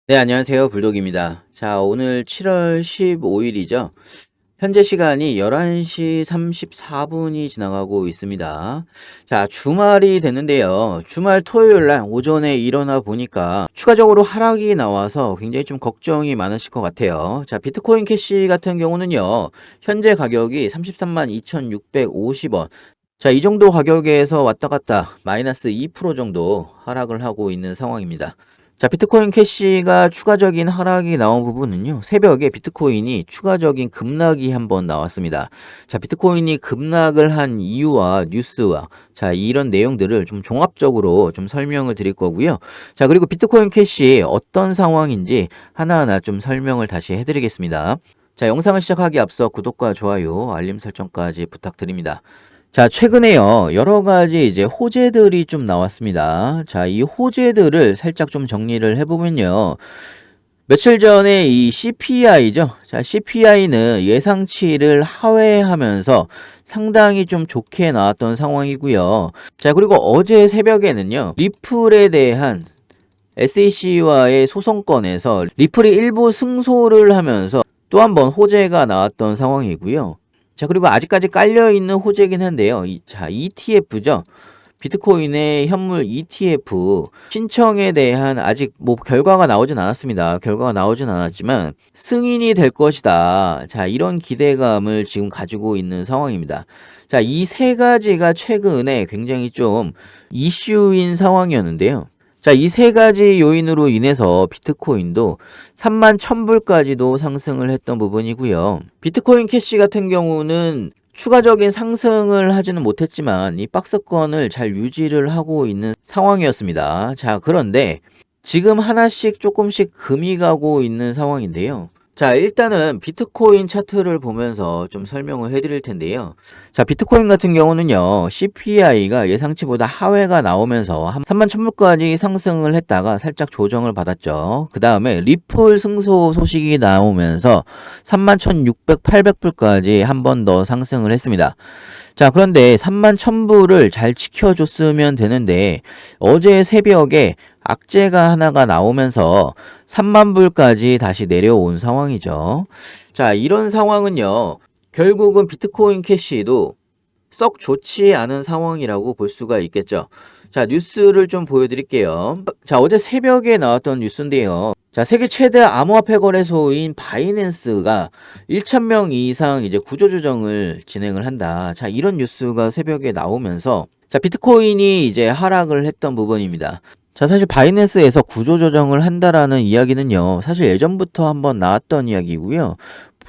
네, 안녕하세요. 불독입니다. 자, 오늘 7월 15일이죠. 현재 시간이 11시 34분이 지나가고 있습니다. 자, 주말이 됐는데요. 주말 토요일 날 오전에 일어나 보니까 추가적으로 하락이 나와서 굉장히 좀 걱정이 많으실 것 같아요. 자, 비트코인 캐시 같은 경우는요. 현재 가격이 33만 2,650원. 자, 이 정도 가격에서 왔다 갔다 마이너스 2% 정도 하락을 하고 있는 상황입니다. 자, 비트코인 캐시가 추가적인 하락이 나온 부분은요. 새벽에 비트코인이 추가적인 급락이 한번 나왔습니다. 자, 비트코인이 급락을 한 이유와 뉴스와 자, 이런 내용들을 좀 종합적으로 좀 설명을 드릴 거고요. 자, 그리고 비트코인 캐시 어떤 상황인지 하나하나 좀 설명을 다시 해드리겠습니다. 자, 영상을 시작하기 앞서 구독과 좋아요, 알림 설정까지 부탁드립니다. 자, 최근에요, 여러 가지 이제 호재들이 좀 나왔습니다. 자, 이 호재들을 살짝 좀 정리를 해보면요. 며칠 전에 이 CPI죠. 자, CPI는 예상치를 하회하면서 상당히 좀 좋게 나왔던 상황이고요. 자, 그리고 어제 새벽에는요, 리플에 대한 SEC와의 소송건에서 리플이 일부 승소를 하면서 또 한 번 호재가 나왔던 상황이고요. 자, 그리고 아직까지 깔려있는 호재긴 한데요. 자, ETF죠. 비트코인의 현물 ETF 신청에 대한 아직 뭐 결과가 나오진 않았습니다. 결과가 나오진 않았지만 승인이 될 것이다. 자, 이런 기대감을 지금 가지고 있는 상황입니다. 자, 이 세 가지가 최근에 굉장히 좀 이슈인 상황이었는데요. 자, 이 세 가지 요인으로 인해서 비트코인도 3만 1000불까지도 상승을 했던 부분이고요. 비트코인 캐시 같은 경우는 추가적인 상승을 하지는 못했지만 이 박스권을 잘 유지를 하고 있는 상황이었습니다. 자, 그런데 지금 하나씩 조금씩 금이 가고 있는 상황인데요. 자, 일단은 비트코인 차트를 보면서 좀 설명을 해드릴 텐데요. 자, 비트코인 같은 경우는요, CPI가 예상치보다 하회가 나오면서 한 3만 1000불까지 상승을 했다가 살짝 조정을 받았죠. 그 다음에 리플 승소 소식이 나오면서 3만 1600, 800불까지 한 번 더 상승을 했습니다. 자, 그런데 3만 1000불을 잘 지켜줬으면 되는데 어제 새벽에 악재가 하나가 나오면서 3만 불까지 다시 내려온 상황이죠. 자, 이런 상황은요. 결국은 비트코인 캐시도 썩 좋지 않은 상황이라고 볼 수가 있겠죠. 자, 뉴스를 좀 보여드릴게요. 자, 어제 새벽에 나왔던 뉴스인데요. 자, 세계 최대 암호화폐 거래소인 바이낸스가 1,000명 이상 이제 구조조정을 진행을 한다. 자, 이런 뉴스가 새벽에 나오면서 자, 비트코인이 이제 하락을 했던 부분입니다. 자, 사실 바이낸스에서 구조조정을 한다라는 이야기는요, 사실 예전부터 한번 나왔던 이야기고요.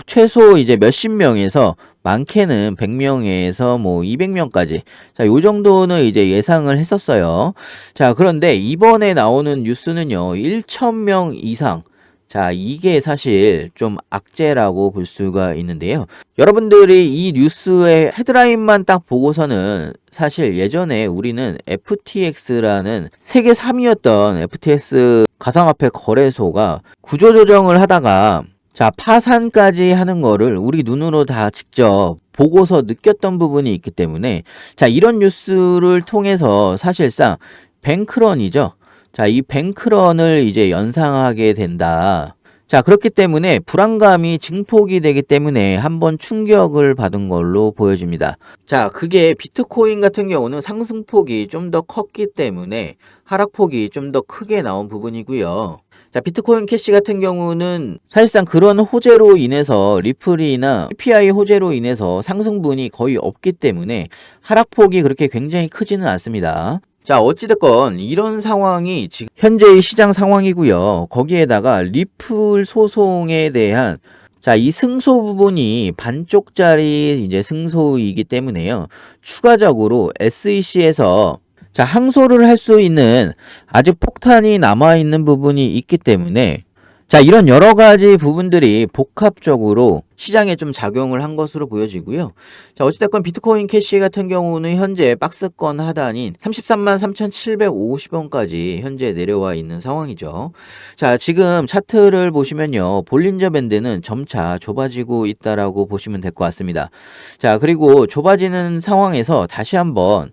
최소 이제 몇십 명에서 많게는 100명에서 뭐 200명까지. 자, 요 정도는 이제 예상을 했었어요. 자, 그런데 이번에 나오는 뉴스는요, 1,000명 이상. 자, 이게 사실 좀 악재라고 볼 수가 있는데요. 여러분들이 이 뉴스의 헤드라인만 딱 보고서는 사실 예전에 우리는 FTX라는 세계 3위였던 FTX 가상화폐 거래소가 구조조정을 하다가 자, 파산까지 하는 거를 우리 눈으로 다 직접 보고서 느꼈던 부분이 있기 때문에 자, 이런 뉴스를 통해서 사실상 뱅크런이죠. 자, 이 뱅크런을 이제 연상하게 된다. 자, 그렇기 때문에 불안감이 증폭이 되기 때문에 한번 충격을 받은 걸로 보여집니다. 자, 그게 비트코인 같은 경우는 상승폭이 좀 더 컸기 때문에 하락폭이 좀 더 크게 나온 부분이고요. 자, 비트코인 캐시 같은 경우는 사실상 그런 호재로 인해서 리플이나 CPI 호재로 인해서 상승분이 거의 없기 때문에 하락폭이 그렇게 굉장히 크지는 않습니다. 자, 어찌됐건 이런 상황이 지금 현재의 시장 상황이고요. 거기에다가 리플 소송에 대한 자, 이 승소 부분이 반쪽짜리 이제 승소이기 때문에요. 추가적으로 SEC에서 자, 항소를 할 수 있는 아직 폭탄이 남아있는 부분이 있기 때문에 자, 이런 여러 가지 부분들이 복합적으로 시장에 좀 작용을 한 것으로 보여지고요. 자, 어찌됐건 비트코인 캐시 같은 경우는 현재 박스권 하단인 33만 3,750원까지 현재 내려와 있는 상황이죠. 자, 지금 차트를 보시면요. 볼린저 밴드는 점차 좁아지고 있다라고 보시면 될 것 같습니다. 자, 그리고 좁아지는 상황에서 다시 한번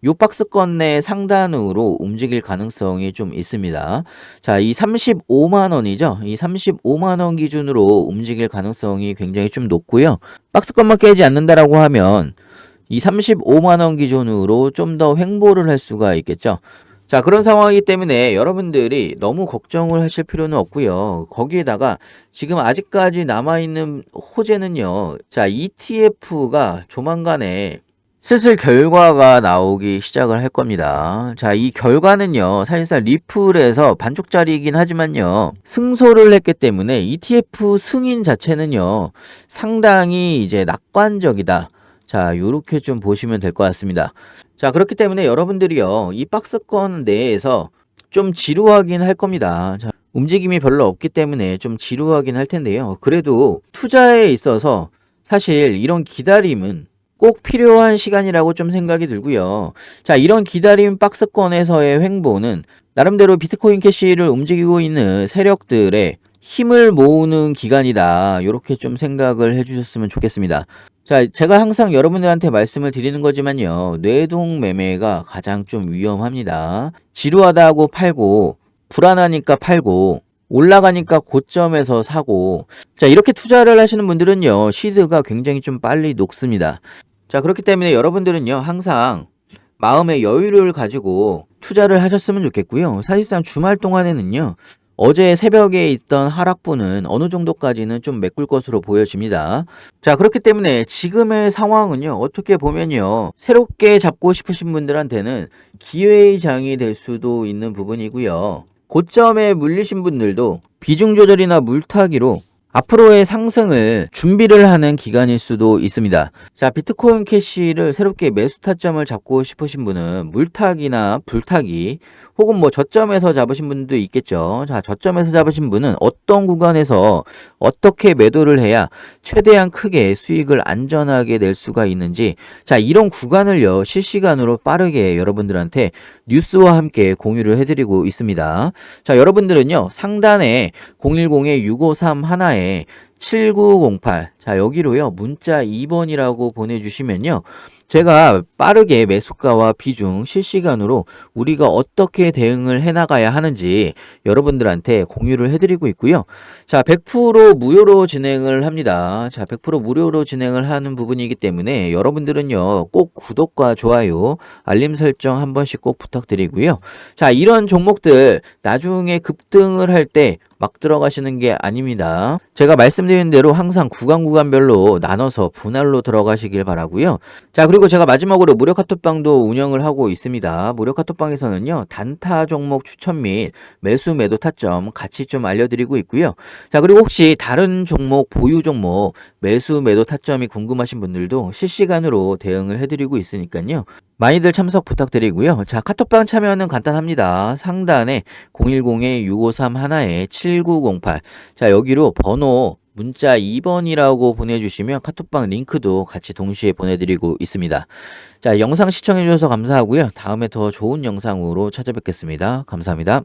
요 박스권 내 상단으로 움직일 가능성이 좀 있습니다. 자, 이 35만 원이죠. 이 35만 원 기준으로 움직일 가능성이 굉장히 좀 높고요. 박스권만 깨지 않는다라고 하면 이 35만 원 기준으로 좀 더 횡보를 할 수가 있겠죠. 자, 그런 상황이기 때문에 여러분들이 너무 걱정을 하실 필요는 없고요. 거기에다가 지금 아직까지 남아있는 호재는요. 자, ETF가 조만간에 슬슬 결과가 나오기 시작을 할 겁니다. 자, 이 결과는요, 사실상 리플에서 반쪽짜리이긴 하지만요, 승소를 했기 때문에 ETF 승인 자체는요, 상당히 이제 낙관적이다. 자, 요렇게 좀 보시면 될 것 같습니다. 자, 그렇기 때문에 여러분들이요, 이 박스권 내에서 좀 지루하긴 할 겁니다. 자, 움직임이 별로 없기 때문에 좀 지루하긴 할 텐데요. 그래도 투자에 있어서 사실 이런 기다림은 꼭 필요한 시간이라고 좀 생각이 들고요. 자, 이런 기다림 박스권에서의 횡보는 나름대로 비트코인 캐시를 움직이고 있는 세력들의 힘을 모으는 기간이다. 이렇게 좀 생각을 해주셨으면 좋겠습니다. 자, 제가 항상 여러분들한테 말씀을 드리는 거지만요. 뇌동 매매가 가장 좀 위험합니다. 지루하다고 팔고, 불안하니까 팔고, 올라가니까 고점에서 사고, 자, 이렇게 투자를 하시는 분들은요, 시드가 굉장히 좀 빨리 녹습니다. 자, 그렇기 때문에 여러분들은요, 항상 마음의 여유를 가지고 투자를 하셨으면 좋겠고요. 사실상 주말 동안에는요, 어제 새벽에 있던 하락분은 어느 정도까지는 좀 메꿀 것으로 보여집니다. 자, 그렇기 때문에 지금의 상황은요, 어떻게 보면요, 새롭게 잡고 싶으신 분들한테는 기회의 장이 될 수도 있는 부분이고요. 고점에 물리신 분들도 비중 조절이나 물타기로 앞으로의 상승을 준비를 하는 기간일 수도 있습니다. 자, 비트코인 캐시를 새롭게 매수 타점을 잡고 싶으신 분은 물타기나 불타기 혹은 뭐 저점에서 잡으신 분도 있겠죠. 자, 저점에서 잡으신 분은 어떤 구간에서 어떻게 매도를 해야 최대한 크게 수익을 안전하게 낼 수가 있는지, 자, 이런 구간을요, 실시간으로 빠르게 여러분들한테 뉴스와 함께 공유를 해드리고 있습니다. 자, 여러분들은요, 상단에 010-653 하나에 7908, 자, 여기로요, 문자 2번이라고 보내주시면요, 제가 빠르게 매수가와 비중 실시간으로 우리가 어떻게 대응을 해나가야 하는지 여러분들한테 공유를 해드리고 있고요. 자, 100% 무료로 진행을 합니다. 자, 100% 무료로 진행을 하는 부분이기 때문에 여러분들은요, 꼭 구독과 좋아요, 알림 설정 한 번씩 꼭 부탁드리고요. 자, 이런 종목들 나중에 급등을 할 때 막 들어가시는 게 아닙니다. 제가 말씀드린 대로 항상 구간별로 나눠서 분할로 들어가시길 바라고요. 자, 그리고 제가 마지막으로 무료 카톡방도 운영을 하고 있습니다. 무료 카톡방에서는요, 단타 종목 추천 및 매수 매도 타점 같이 좀 알려드리고 있고요. 자, 그리고 혹시 다른 종목, 보유 종목 매수 매도 타점이 궁금하신 분들도 실시간으로 대응을 해드리고 있으니까요. 많이들 참석 부탁드리고요. 자, 카톡방 참여는 간단합니다. 상단에 010-653 하나에 7908, 자, 여기로 번호 문자 2번이라고 보내주시면 카톡방 링크도 같이 동시에 보내드리고 있습니다. 자, 영상 시청해주셔서 감사하고요. 다음에 더 좋은 영상으로 찾아뵙겠습니다. 감사합니다.